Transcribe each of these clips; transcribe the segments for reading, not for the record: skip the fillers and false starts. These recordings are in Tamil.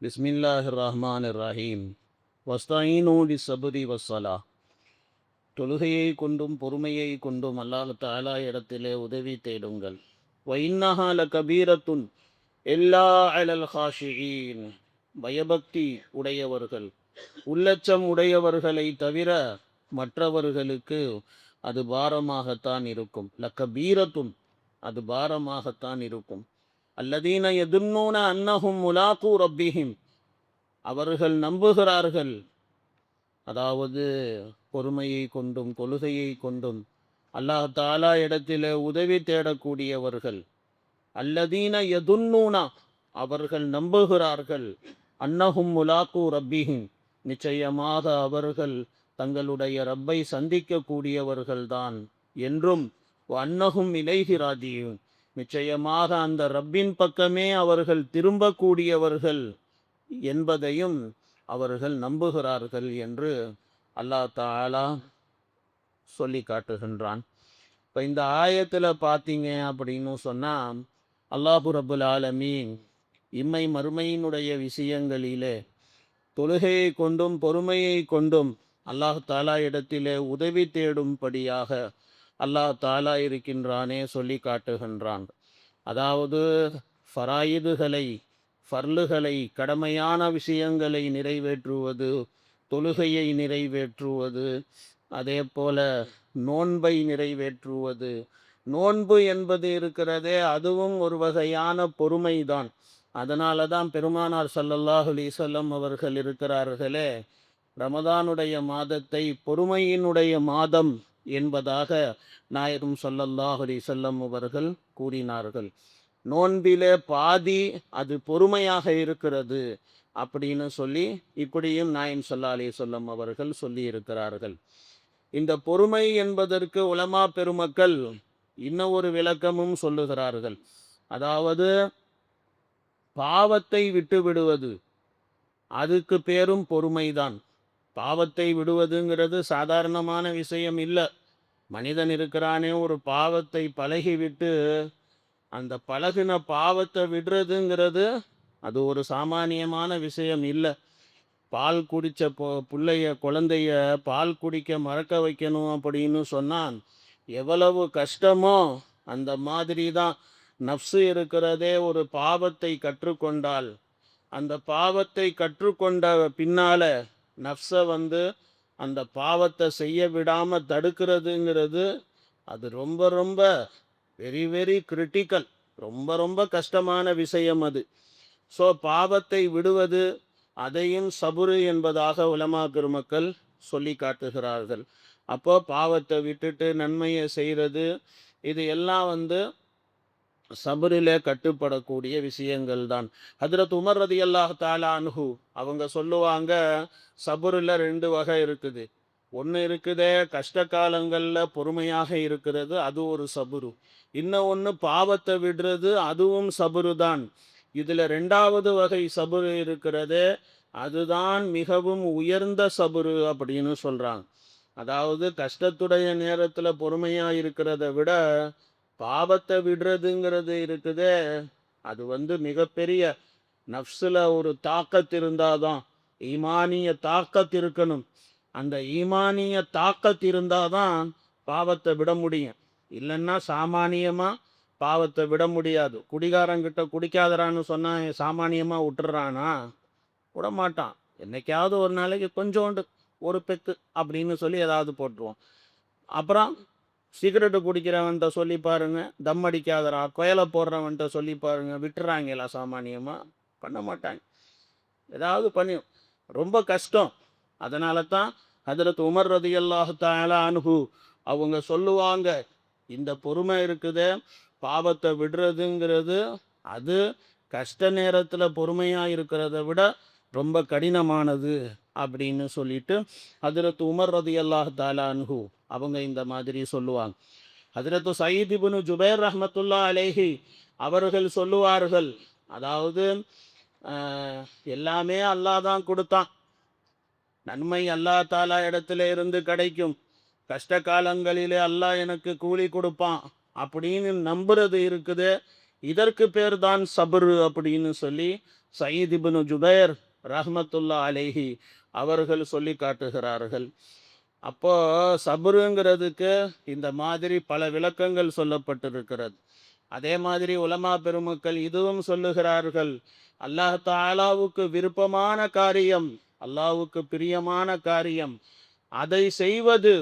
பிஸ்மில்லாஹிர் ரஹ்மானிர் ரஹீம். வஸ்தாயினு பிஸ்ஸப்ரி வஸ்ஸலா. தொழுகையை கொண்டும் பொறுமையை கொண்டும் அல்லாஹ் தஆலா இடத்திலே உதவி தேடுங்கள். வ இன்னஹா லகபீரத்துன் இல்லா அலல் ஹாஷிஈன். பயபக்தி உடையவர்கள், உள்ளச்சம் உடையவர்களை தவிர மற்றவர்களுக்கு அது பாரமாகத்தான் இருக்கும். லகபீரத்துன், அது பாரமாகத்தான் இருக்கும். அல்லதீன யதுன்னூன அன்னஹும் முலாக்கு ரப்பிஹிம், அவர்கள் நம்புகிறார்கள், அதாவது பொறுமையை கொண்டும் கொள்கையை கொண்டும் அல்லாஹ் தாலா இடத்திலே உதவி தேடக்கூடியவர்கள். அல்லதீன யதுன்னூனா, அவர்கள் நம்புகிறார்கள், அன்னஹும் முலாக்கு ரப்பிஹிம், நிச்சயமாக அவர்கள் தங்களுடைய ரப்பை சந்திக்கக்கூடியவர்கள்தான் என்றும், அன்னஹும் இலைஹி ராஜியூன், நிச்சயமாக அந்த ரப்பின் பக்கமே அவர்கள் திரும்பக்கூடியவர்கள் என்பதையும் அவர்கள் நம்புகிறார்கள் என்று அல்லாஹ் தஆலா சொல்லி காட்டுகின்றான். இப்போ இந்த ஆயத்தில் பார்த்தீங்க அப்படின்னு சொன்னால், அல்லாஹு ரப்புல் ஆலமீன் இம்மை மறுமையினுடைய விஷயங்களிலே தொழுகையை கொண்டும் பொறுமையை கொண்டும் அல்லாஹ் தாலா இடத்திலே உதவி தேடும்படியாக அல்லாஹ் தாலா இருக்கின்றானே சொல்லி காட்டுகின்றான். அதாவது ஃபராயிதுகளை, ஃபர்லுகளை, கடமையான விஷயங்களை நிறைவேற்றுவது, தொழுகையை நிறைவேற்றுவது, அதே போல நோன்பை நிறைவேற்றுவது. நோன்பு என்பது இருக்கிறதே, அதுவும் ஒரு வகையான பொறுமைதான். அதனால தான் பெருமானார் ஸல்லல்லாஹு அலைஹி வஸல்லம் அவர்கள் இருக்கிறார்களே, ரமதானுடைய மாதத்தை பொறுமையினுடைய மாதம் என்பதாக நாயகம் ஸல்லல்லாஹு அலைஹி வஸல்லம் அவர்கள் கூறினார்கள். நோன்பிலே பாதி அது பொறுமையாக இருக்கிறது அப்படின்னு சொல்லி இப்படியும் நாயம் ஸல்லல்லாஹு அலைஹி வஸல்லம் அவர்கள் சொல்லி இருக்கிறார்கள். இந்த பொறுமை என்பதற்கு உலமா பெருமக்கள் இன்னும் ஒரு விளக்கமும் சொல்லுகிறார்கள். அதாவது பாவத்தை விட்டு விடுவது, அதுக்கு பேரும் பொறுமைதான். பாவத்தை விடுவதுங்கிறது சாதாரணமான விஷயம் இல்லை. மனிதன் இருக்கிறானே, ஒரு பாவத்தை பழகிவிட்டு அந்த பழகின பாவத்தை விடுறதுங்கிறது அது ஒரு சாமானியமான விஷயம் இல்லை. பால் குடித்த பிள்ளைய, குழந்தைய பால் குடிக்க மறக்க வைக்கணும் அப்படின்னு சொன்னால் எவ்வளவு கஷ்டமோ, அந்த மாதிரி தான் நஃப்ஸு இருக்கிறதே. ஒரு பாவத்தை கற்றுக்கொண்டால், அந்த பாவத்தை கற்றுக்கொண்ட பின்னால நஃப்ஸை அந்த பாவத்தை செய்ய விடாமல் தடுக்கிறதுங்கிறது அது ரொம்ப ரொம்ப வெரி வெரி கிரிட்டிக்கல், ரொம்ப ரொம்ப கஷ்டமான விஷயம் அது. ஸோ பாவத்தை விடுவது, அதையும் சபுரு என்பதாக உலமா பெருமக்கள் சொல்லி காட்டுகிறார்கள். அப்போ பாவத்தை விட்டுட்டு நன்மையை செய்கிறது, இது எல்லாம் சபரிலே கட்டுப்படக்கூடிய விஷயங்கள் தான். ஹஜ்ரத் உமர் ரலியல்லாஹு தஆலா அன்ஹு அவங்க சொல்லுவாங்க, சபுரில் 2 வகை இருக்குது. ஒன்று இருக்குதே, கஷ்ட காலங்களில் பொறுமையாக இருக்கிறது, அது ஒரு சபுரு. இன்னும் ஒன்று பாவத்தை விடுறது, அதுவும் சபுரு தான். இதில் 2வது வகை சபுரு இருக்கிறதே, அதுதான் மிகவும் உயர்ந்த சபுரு அப்படின்னு சொல்கிறாங்க. அதாவது கஷ்டத்துடைய நேரத்தில் பொறுமையாக இருக்கிறத விட பாவத்தை விடுறதுங்கிறது இருக்குதே, அது மிகப்பெரிய நஃப்ஸில் ஒரு தாக்கத் இருந்தாதான், ஈமானிய தாக்கத் இருக்கணும். அந்த ஈமானிய தாக்கத் இருந்தாதான் பாவத்தை விட முடியும். இல்லைன்னா சாமானியமாக பாவத்தை விட முடியாது. குடிகாரங்கிட்ட குடிக்காதரான்னு சொன்னால் சாமானியமாக விட்டுறானா? விடமாட்டான். என்னைக்காவது ஒரு நாளைக்கு கொஞ்சோண்டு ஒரு பெக்கு அப்படின்னு சொல்லி ஏதாவது போட்டுருவோம். அப்புறம் சிகரெட்டு குடிக்கிறவன்கிட்ட சொல்லி பாருங்க, தம் அடிக்காதரா, கொயலை போடுறவன்கிட்ட சொல்லி பாருங்க, விட்டுறாங்களா? சாமானியமாக பண்ண மாட்டாங்க. ஏதாவது பண்ணி ரொம்ப கஷ்டம். அதனால தான் ஹஜ்ரத் உமர் ரலியல்லாஹு தஆலா அன்ஹு அவங்க சொல்லுவாங்க, இந்த பொறுமை இருக்குதே, பாவத்தை விடுறதுங்கிறது அது கஷ்ட நேரத்தில் பொறுமையாக இருக்கிறத விட ரொம்ப கடினமானது அப்படின்னு சொல்லிட்டு ஹஜ்ரத் உமர் ரலியல்லாஹு தஆலா அன்ஹு அவங்க இந்த மாதிரி சொல்லுவாங்க. ஹஜ்ரத் சயீத் இப்னு ஜுபைர் ரஹ்மத்துல்லாஹி அலைஹி அவர்கள் சொல்லுவார்கள், அதாவது எல்லாமே அல்லாஹ் தான் கொடுத்தான், நன்மை அல்லாஹ் தாலா இடத்துல இருந்து கிடைக்கும், கஷ்ட காலங்களிலே அல்லாஹ் எனக்கு கூலி கொடுப்பான் அப்படின்னு நம்புறது இருக்குது. இதற்கு பேர் தான் சபரு அப்படின்னு சொல்லி சயீத் இப்னு ஜுபைர் ரஹ்மத்துல்லா அலைஹி அவர்கள் சொல்லி காட்டுகிறார்கள். அப்போ சபருங்கிறதுக்கு இந்த மாதிரி பல விளக்கங்கள் சொல்லப்பட்டிருக்கிறது. அதே மாதிரி உலமா பெருமக்கள் இதுவும் சொல்லுகிறார்கள், அல்லாஹ் தாலாவுக்கு விருப்பமான காரியம், அல்லாஹ்வுக்கு பிரியமான காரியம், அதை செய்வது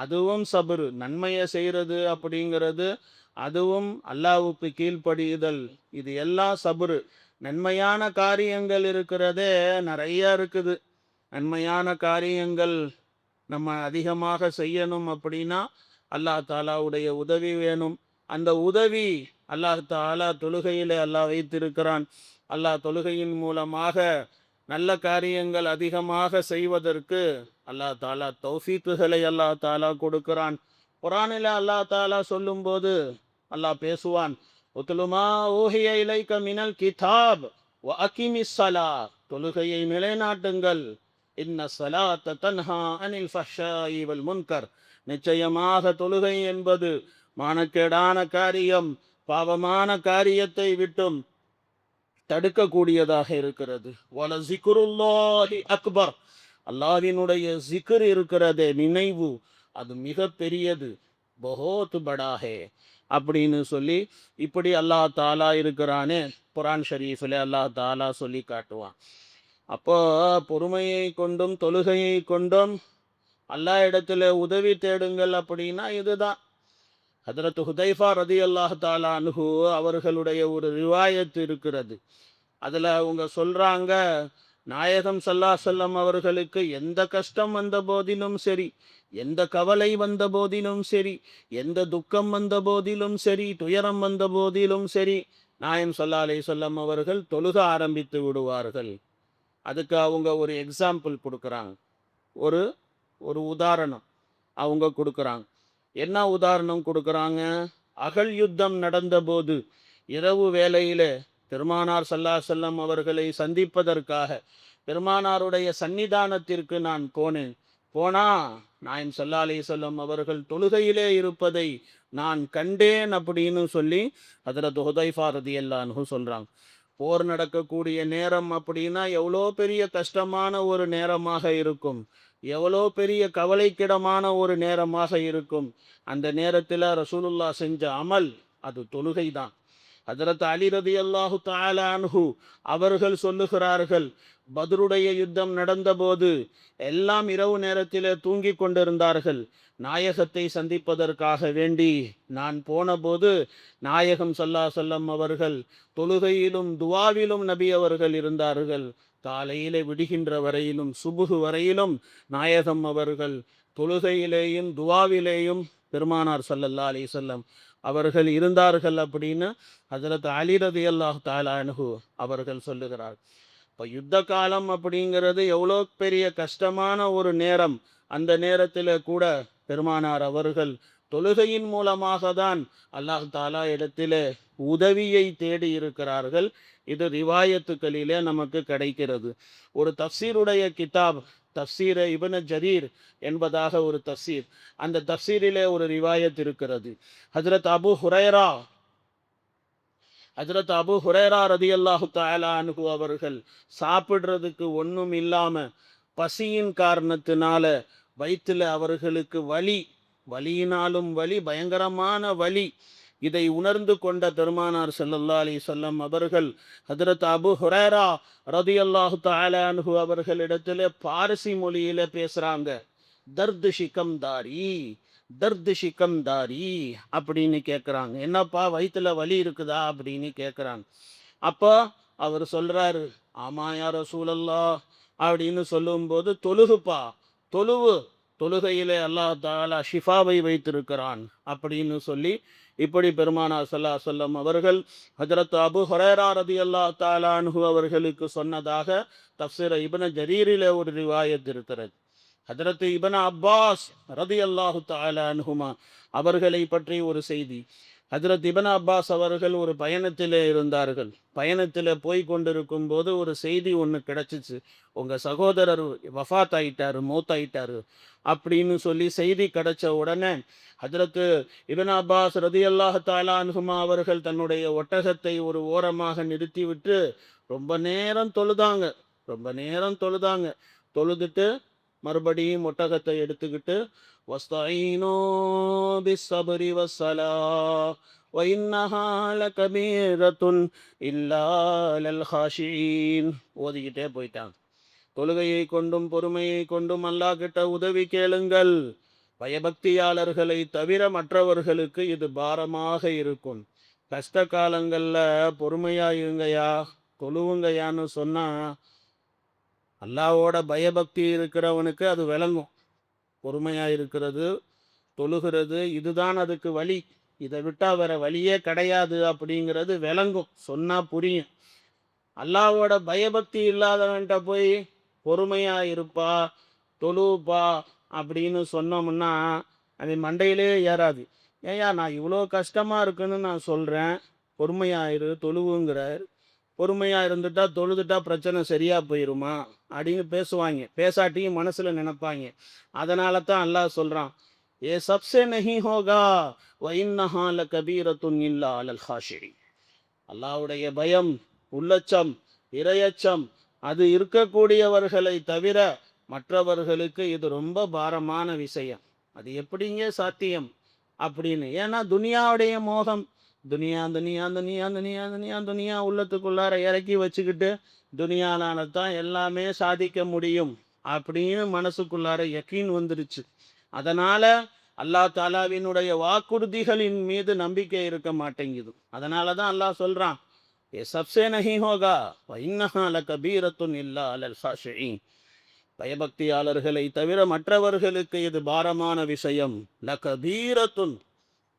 அதுவும் சபரு. நன்மையை செய்கிறது அப்படிங்கிறது அதுவும் அல்லாஹ்வுக்கு கீழ்ப்படியுதல், இது எல்லாம் சபரு. நன்மையான காரியங்கள் இருக்கிறதே நிறைய இருக்குது. நன்மையான காரியங்கள் நம்ம அதிகமாக செய்யணும் அப்படின்னா அல்லாஹ் தாலாவுடைய உதவி வேணும். அந்த உதவி அல்லாஹ் தாலா தொழுகையிலே அல்லாஹ் வைத்திருக்கிறான். அல்லாஹ் தொழுகையின் மூலமாக நல்ல காரியங்கள் அதிகமாக செய்வதற்கு அல்லாஹ் தாலா தௌஃபீக்குகளை அல்லாஹ் தாலா கொடுக்கிறான். குர்ஆனில் அல்லாஹ் தாலா சொல்லும்போது அல்லாஹ் பேசுவான், உத்லுமா ஊஹிய இலைக்க மினல் கிதாப் வ அகிமிஸ் ஸலா, தொழுகையை நிலைநாட்டுங்கள். இன்ன ஸலாத்த தன்ஹா அனில் ஃபஹ்ஷாஇ வல் முன்கர், நிச்சயமாக தொழுகை என்பது மானக்கேடான காரியம், பாவமான காரியத்தை விட்டும் தடுக்கக்கூடியதாக இருக்கிறது. வல ஜிக்ருல்லாஹி அக்பர், அல்லாஹ்வினுடைய ஜிக்ர் இருக்கிறதே, நினைவு, அது மிக பெரியது. பஹோத் படா ஹே அப்படின்னு சொல்லி இப்படி அல்லாஹ் தாலா இருக்கிறானே குர்ஆன் ஷரீஃபில் அல்லாஹ் தாலா சொல்லி காட்டுவான். அப்போ பொறுமையை கொண்டும் தொழுகையை கொண்டும் அல்லாஹ் இடத்துல உதவி தேடுங்கள் அப்படின்னா இதுதான். ஹதரத் ஹுதைஃபா ரதியல்லாஹு தஆலா அன்ஹு அவர்களுடைய ஒரு ரிவாயத் இருக்கிறது. அதில் அவங்க சொல்கிறாங்க, நாயகம் ஸல்லல்லாஹு அலைஹி வஸல்லம் அவர்களுக்கு எந்த கஷ்டம் வந்த போதிலும் சரி, எந்த கவலை வந்த போதிலும் சரி, எந்த துக்கம் வந்த போதிலும் சரி, துயரம் வந்த போதிலும் சரி, நாயகம் ஸல்லல்லாஹு அலைஹி வஸல்லம் அவர்கள் தொழுக ஆரம்பித்து விடுவார்கள். அதுக்கு அவங்க ஒரு எக்ஸாம்பிள் கொடுக்குறாங்க. ஒரு ஒரு உதாரணம் அவங்க கொடுக்குறாங்க. என்ன உதாரணம் கொடுக்குறாங்க? அகல் யுத்தம் நடந்தபோது இரவு வேளையிலே பெருமானார் ஸல்லல்லாஹு அலைஹி வஸல்லம் அவர்களை சந்திப்பதற்காக பெருமானாருடைய சன்னிதானத்திற்கு நான் போனேன். போனா நாயகம் ஸல்லல்லாஹு அலைஹி வஸல்லம் அவர்கள் தொழுகையிலே இருப்பதை நான் கண்டேன் அப்படின்னு சொல்லி ஹஜ்ரத் ஹுதைஃபா ரலியல்லாஹு அன்ஹு சொல்றாங்க. போர் நடக்கக்கூடிய நேரம் அப்படின்னா எவ்வளோ பெரிய கஷ்டமான ஒரு நேரமாக இருக்கும், எவ்வளோ பெரிய கவலைக்கிடமான ஒரு நேரமாக இருக்கும். அந்த நேரத்தில் ரசூலுல்லாஹ் செஞ்ச அமல் அது தொழுகை தான். ஹஜ்ரத் அலி ரலியல்லாஹு தஆலா அன்ஹு அவர்கள் சொல்லுகிறார்கள், பத்ருடைய யுத்தம் நடந்தபோது எல்லாம் இரவு நேரத்தில் தூங்கி கொண்டிருந்தார்கள். நாயகத்தை சந்திப்பதற்காக வேண்டி நான் போனபோது நாயகம் ஸல்லல்லாஹு அலைஹி வஸல்லம் அவர்கள் தொழுகையிலும் துவாவிலும் நபி அவர்கள் இருந்தார்கள். காலையிலே விடுகின்ற வரையிலும் சுபுகு வரையிலும் நாயகம் அவர்கள் தொழுகையிலேயும் துவாவிலேயும் பெருமானார் ஸல்லல்லாஹு அலைஹி வஸல்லம் அவர்கள் இருந்தார்கள் அப்படின்னு ஹஜ்ரத் அலி ரலியல்லாஹு தஆலா அன்ஹு அவர்கள் சொல்லுகிறார். இப்போ யுத்த காலம் அப்படிங்கிறது எவ்வளோ பெரிய கஷ்டமான ஒரு நேரம். அந்த நேரத்தில் கூட பெருமானார் அவர்கள் தொழுகையின் மூலமாக தான் அல்லாஹ் தாலா இடத்திலே உதவியை தேடி இருக்கிறார்கள். இது ரிவாயத்துக்களிலே நமக்கு கிடைக்கிறது. ஒரு தஃப்சீருடைய கிதாப் தஃப்சீர இப்னு ஜரீர் என்பதாக ஒரு தஃப்சீர், அந்த தஃப்சீரிலே ஒரு ரிவாயத் இருக்கிறது. ஹஜ்ரத் அபு ஹுரைரா ரதியல்லாஹு தஆலா அன்ஹு அவர்கள் சாப்பிட்றதுக்கு ஒன்றும் இல்லாமல் பசியின் காரணத்தினால வயிற்றில் அவர்களுக்கு வலி, வலியினாலும் வலி, பயங்கரமான வலி. இதை உணர்ந்து கொண்ட பெருமானார் ஸல்லல்லாஹு அலைஹி வஸல்லம் அவர்கள் ஹஜ்ரத் அபு ஹுரைரா ரதியல்லாஹு தஆலா அன்ஹு அவர்களிடத்தில் பாரசி மொழியில் பேசுகிறாங்க. தர்து ஷிகம்தாரி, தர்து ஷிகம்தாரி அப்படின்னு கேட்குறாங்க. என்னப்பா வயிற்றுல வலி இருக்குதா அப்படின்னு கேட்குறாங்க. அப்போ அவர் சொல்கிறாரு, ஆமாம் யா ரசூலல்லாஹ் அப்படின்னு சொல்லும்போது, தொழுகுப்பா, தொழுவு, தொழுகையிலே அல்லாஹ் தஆலா ஷிஃபாவை வைத்திருக்கிறான் அப்படின்னு சொல்லி இப்படி பெருமானார் ஸல்லல்லாஹு அலைஹி வஸல்லம் அவர்கள் ஹஜ்ரத் அபு ஹுரைரா ரலியல்லாஹு தஆலா அன்ஹு அவர்களுக்கு சொன்னதாக தஃப்சீர் இப்னு ஜரீரிலே ஒரு ரிவாயத் இருக்கிறது. ஹஜ்ரத் இப்னு அப்பாஸ் ரலியல்லாஹு தஆலா அன்ஹுமா அவர்களை பற்றி ஒரு செய்தி. ஹஜ்ரத் இப்னு அப்பாஸ் அவர்கள் ஒரு பயணத்திலே இருந்தார்கள். பயணத்தில் போய் கொண்டிருக்கும் போது ஒரு செய்தி ஒன்று கிடைச்சிச்சு. உங்கள் சகோதரர் வஃபாத் ஆயிட்டாரு, மௌத்தாயிட்டாரு அப்படின்னு சொல்லி செய்தி கிடைச்ச உடனே ஹஜ்ரத்து இப்னு அப்பாஸ் ரதியல்லாஹு தஆலா அன்ஹுமா அவர்கள் தன்னுடைய ஒட்டகத்தை ஒரு ஓரமாக நிறுத்திவிட்டு ரொம்ப நேரம் தொழுதாங்க. ரொம்ப நேரம் தொழுதாங்க. தொழுதுட்டு மறுபடியும் ஒட்டகத்தை எடுத்துக்கிட்டு வஸ்தஈனூ பிஸ்ஸப்ரி வஸ்ஸலாஹ் வஇன்னஹா லகபீரத்துன் இல்லா அலல் ஹாஷியின் ஓதிக்கிட்டே போயிட்டாங்க. தொழுகையை கொண்டும் பொறுமையை கொண்டும் அல்லாஹ் கிட்ட உதவி கேளுங்கள். பயபக்தியாளர்களை தவிர மற்றவர்களுக்கு இது பாரமாக இருக்கும். கஷ்ட காலங்கள்ல பொறுமையா இருங்கயா, தொழுவுங்கயான்னு சொன்னா அல்லாவோட பயபக்தி இருக்கிறவனுக்கு அது விளங்கும். பொறுமையா இருக்கிறது, தொழுகிறது, இதுதான் அதுக்கு வழி, இதை விட்டா வேற வழியே கிடையாது அப்படிங்கிறது விளங்கும், சொன்னா புரியும். அல்லாவோட பயபக்தி இல்லாதவன்கிட்ட போய் பொறுமையா இருப்பா, தொழுப்பா அப்படின்னு சொன்னோம்னா அது மண்டையிலே ஏறாது. ஏயா நான் இவ்வளோ கஷ்டமா இருக்குன்னு நான் சொல்றேன், பொறுமையாயிரு தொழுவுங்கிறார். பொறுமையா இருந்துட்டா தொழுதுட்டா பிரச்சனை சரியா போயிருமா அப்படின்னு பேசுவாங்க. பேசாட்டியும் மனசுல நினைப்பாங்க. அதனால தான் அல்லாஹ் சொல்றான், ஏ சப்சே நஹி ஹோகா வஇன்னஹா லகபீரத்துன் இல்லா அலல் ஹாஷியின். அல்லாஹ்வுடைய பயம், உள்ளச்சம், இரையச்சம் அது இருக்கக்கூடியவர்களை தவிர மற்றவர்களுக்கு இது ரொம்ப பாரமான விஷயம். அது எப்படிங்க சாத்தியம் அப்படின்னு. ஏன்னா துனியாவுடைய மோகம், துனியா துனியா துனியா துனியா துனியா துனியா உள்ளத்துக்குள்ளார இறக்கி வச்சுக்கிட்டு துனியானால தான் எல்லாமே சாதிக்க முடியும் அப்படின்னு மனசுக்குள்ளார யக்கீன் வந்துருச்சு. அதனால அல்லாஹ் தாலாவினுடைய வாக்குறுதிகளின் மீது நம்பிக்கை இருக்க மாட்டேங்குது. அதனால தான் அல்லாஹ் சொல்றான், ஏ சப்சே நஹி ஹோகா வஇன்னஹா லகபீரத்துன் இல்லா அலல் ஹாஷியின். பயபக்தியாளர்களை தவிர மற்றவர்களுக்கு இது பாரமான விஷயம். லகபீரத்துன்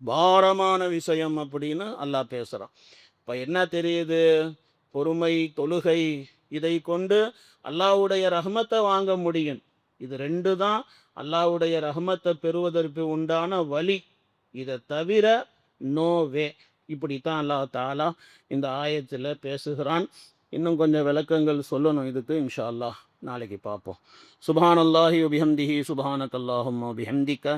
பாரமான விஷயம் அப்படின்னு அல்லாஹ் பேசுறான். இப்போ என்ன தெரியுது? பொறுமை, தொழுகை இதை கொண்டு அல்லாஹ்வுடைய ரஹ்மத்தை வாங்க முடியும். இது ரெண்டு தான் அல்லாஹ்வுடைய ரஹ்மத்தை பெறுவதற்கு உண்டான வழி. இதை தவிர நோ வே. இப்படித்தான் அல்லாஹ் தாலா இந்த ஆயத்தில் பேசுகிறான். இன்னும் கொஞ்சம் விளக்கங்கள் சொல்லணும் இதுக்கு, இன்ஷா அல்லாஹ் நாளைக்கு பார்ப்போம். சுப்ஹானல்லாஹி வபிஹம்திஹி சுப்ஹானக்கல்லாஹும்ம வபிஹம்திக